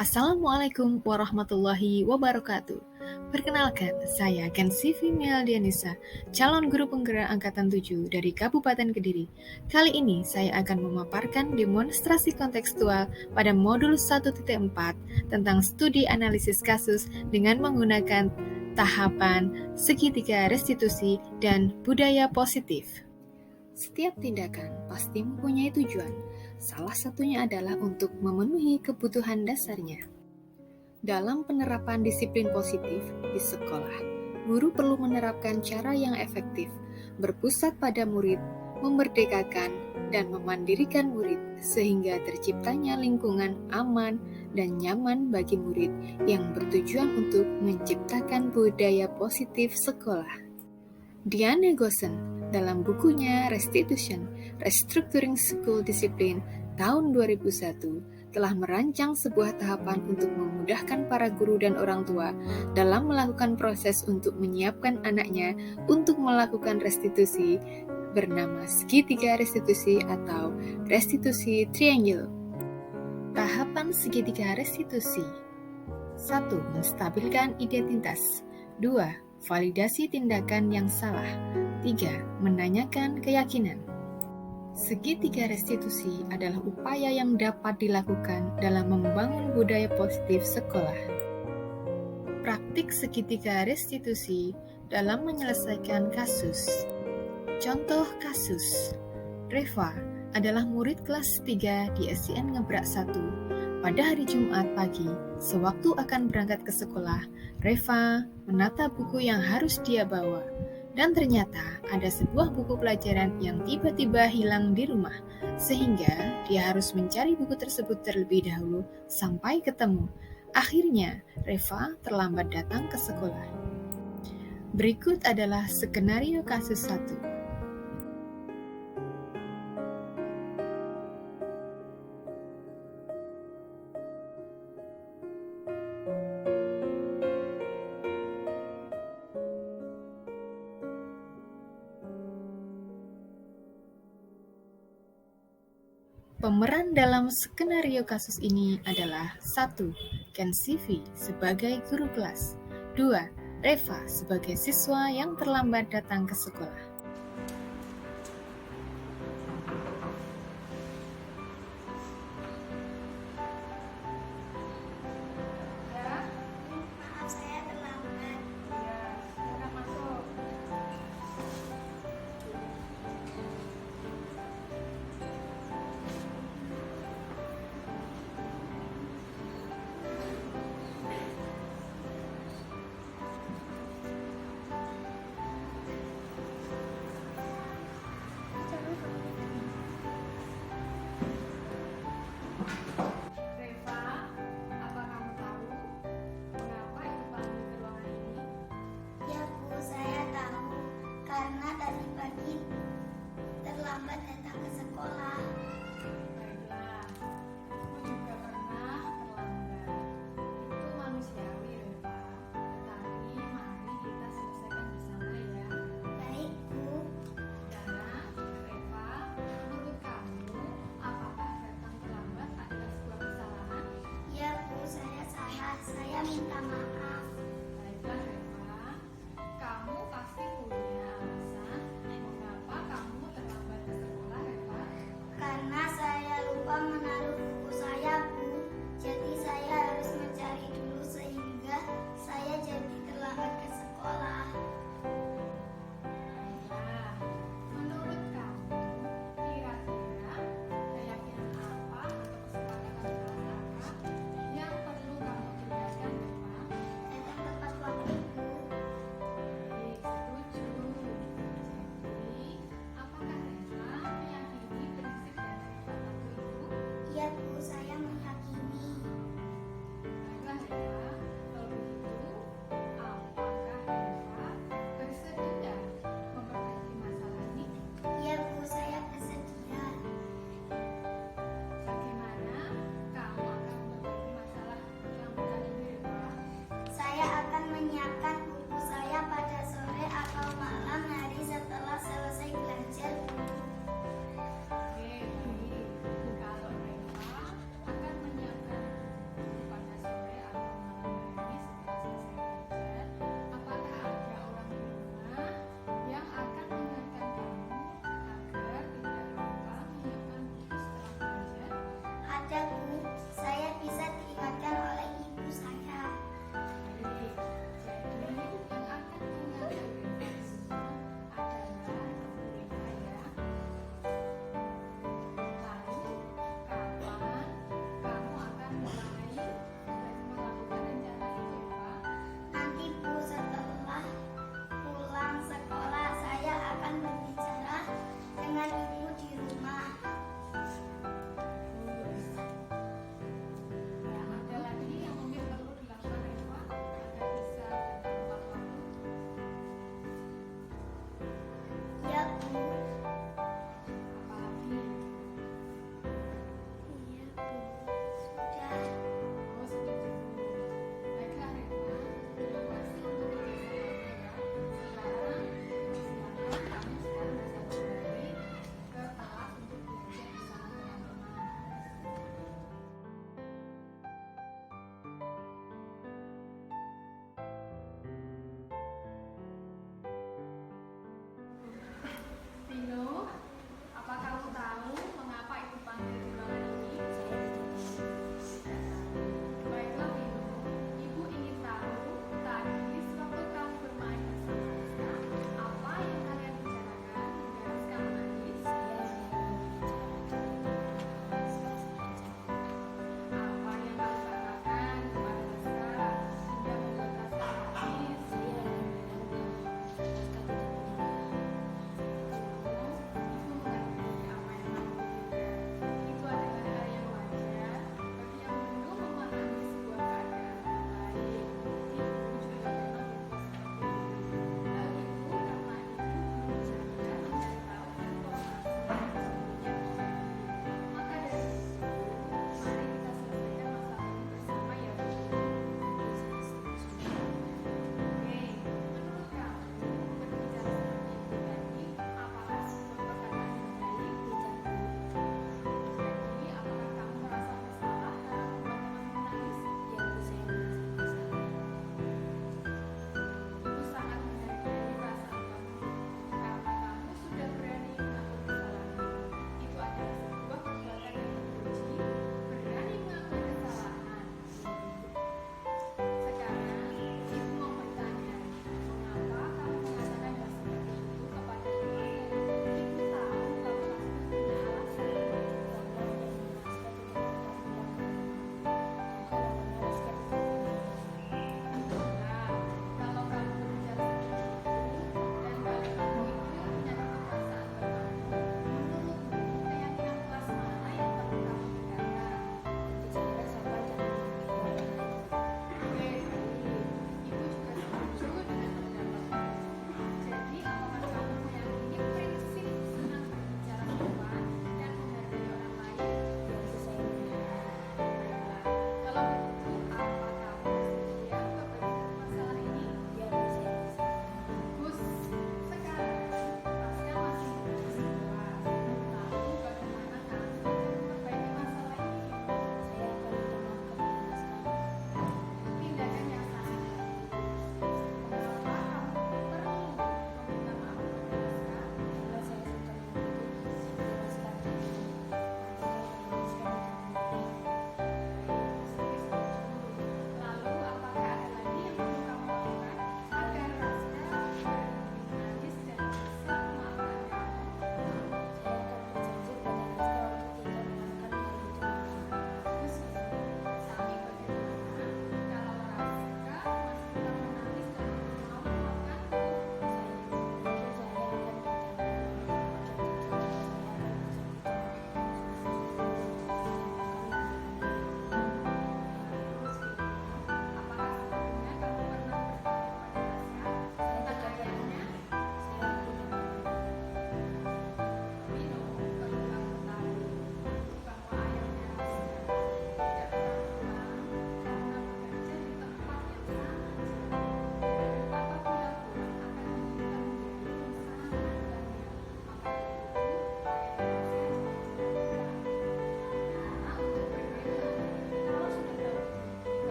Assalamualaikum warahmatullahi wabarakatuh. Perkenalkan, saya Kensivi Meldianisa, calon guru penggerak Angkatan 7 dari Kabupaten Kediri. Kali ini saya akan memaparkan demonstrasi kontekstual pada modul 1.4 tentang studi analisis kasus dengan menggunakan tahapan segitiga restitusi dan budaya positif. Setiap tindakan pasti mempunyai tujuan. Salah satunya adalah untuk memenuhi kebutuhan dasarnya. Dalam penerapan disiplin positif di sekolah, guru perlu menerapkan cara yang efektif, berpusat pada murid, memerdekakan, dan memandirikan murid, sehingga terciptanya lingkungan aman dan nyaman bagi murid yang bertujuan untuk menciptakan budaya positif sekolah. Diane Gossen dalam bukunya Restitution, Restructuring School Discipline tahun 2001 telah merancang sebuah tahapan untuk memudahkan para guru dan orang tua dalam melakukan proses untuk menyiapkan anaknya untuk melakukan restitusi bernama segitiga restitusi atau restitusi triangle. Tahapan segitiga restitusi: 1. Menstabilkan identitas. 2. Validasi tindakan yang salah. 3. Menanyakan keyakinan. Segitiga restitusi adalah upaya yang dapat dilakukan dalam membangun budaya positif sekolah. Praktik segitiga restitusi dalam menyelesaikan kasus. Contoh kasus: Reva adalah murid kelas 3 di SDN Ngebrak 1. Pada hari Jumat pagi, sewaktu akan berangkat ke sekolah, Reva menata buku yang harus dia bawa. Dan ternyata ada sebuah buku pelajaran yang tiba-tiba hilang di rumah, sehingga dia harus mencari buku tersebut terlebih dahulu sampai ketemu. Akhirnya, Reva terlambat datang ke sekolah. Berikut adalah skenario kasus 1. Pemeran dalam skenario kasus ini adalah 1. Kensivi sebagai guru kelas. 2. Reva sebagai siswa yang terlambat datang ke sekolah. Maaf, saya terlambat. Silakan masuk. Reva, apa kamu tahu mengapa ibu panggil ke ruangan ini? Ya Bu, saya tahu karena tadi pagi terlambat datang ke sekolah. Baiklah, aku juga pernah terlambat. Itu manusiawi, Reva. Tetapi mari kita selesaikan bersama ya. Baik Bu. Dan Reva, menurut kamu, apakah datang terlambat adalah sebuah kesalahan? Ya Bu, saya salah. Saya minta maaf. Baiklah Reva, kamu pasti punya alasan mengapa kamu terlambat ke sekolah, Reva. Karena saya lupa menaruh buku saya Bu. Jadi saya harus mencari dulu sehingga saya jadi terlambat ke sekolah. Baiklah, menurut kamu, kira-kira keyakinan apa atau kesepakatan kelas apa yang perlu kamu tinggalkan, Reva?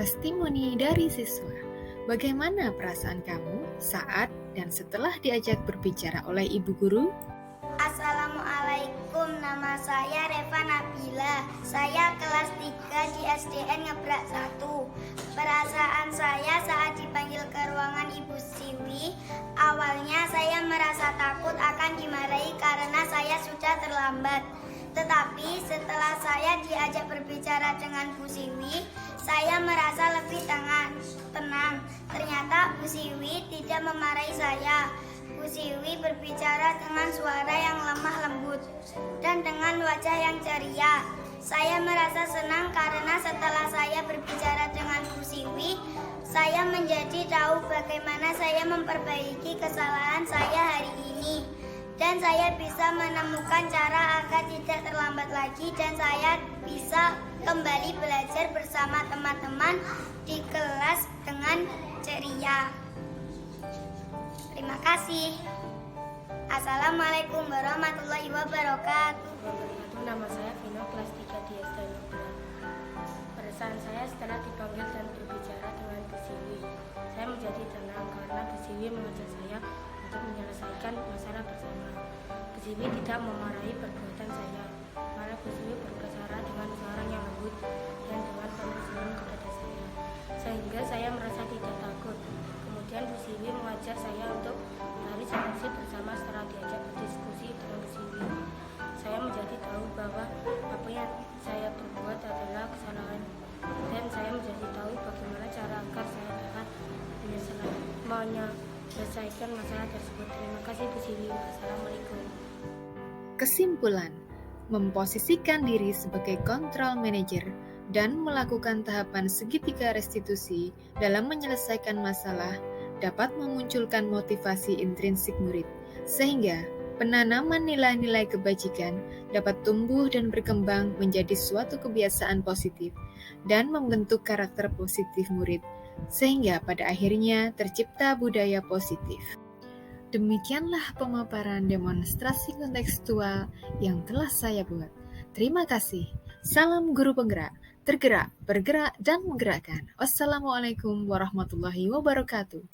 testimoni dari siswa. Bagaimana perasaan kamu saat dan setelah diajak berbicara oleh ibu guru? Assalamualaikum, nama saya Reva Nabila. Saya kelas 3 di SDN Ngebrak 1. Perasaan saya saat dipanggil ke ruangan Ibu Siwi, awalnya saya merasa takut akan dimarahi karena saya sudah terlambat. Tetapi setelah saya diajak berbicara dengan Bu Siwi, saya merasa lebih tenang. Ternyata Bu Siwi tidak memarahi saya. Bu Siwi berbicara dengan suara yang lemah lembut dan dengan wajah yang ceria. Saya merasa senang karena setelah saya berbicara dengan Bu Siwi, saya menjadi tahu bagaimana saya memperbaiki kesalahan saya hari ini. Dan saya bisa menemukan cara agar tidak terlambat lagi dan saya bisa kembali belajar bersama teman-teman di kelas dengan ceria. Terima kasih. Assalamualaikum warahmatullahi wabarakatuh. Nama saya Vino, kelas 3 di SDN Ngebrak. Perasaan saya setelah dipanggil dan berbicara dengan Bu Siwi, saya menjadi tenang karena Bu Siwi mengajak saya untuk menyelesaikan masalah bersama. Bu Siwi tidak memarahi perbuatan saya, malah Bu Siwi berbicara dengan suara yang lembut dan dengan penuh senyum kepada saya, sehingga saya merasa tidak takut. Kemudian Bu Siwi mengajak saya untuk mencari solusi bersama setelah diajak berdiskusi dengan Bu Siwi. Saya menjadi tahu bahwa apa yang saya perbuat adalah kesalahan dan saya menjadi tahu bagaimana cara agar saya dapat menyelesaikan masalah tersebut. Terima kasih Bu Siwi. Assalamualaikum. Kesimpulan, memposisikan diri sebagai control manager dan melakukan tahapan segitiga restitusi dalam menyelesaikan masalah dapat memunculkan motivasi intrinsik murid, sehingga penanaman nilai-nilai kebajikan dapat tumbuh dan berkembang menjadi suatu kebiasaan positif dan membentuk karakter positif murid, sehingga pada akhirnya tercipta budaya positif. Demikianlah pemaparan demonstrasi kontekstual yang telah saya buat. Terima kasih. Salam guru penggerak, tergerak, bergerak, dan menggerakkan. Wassalamualaikum warahmatullahi wabarakatuh.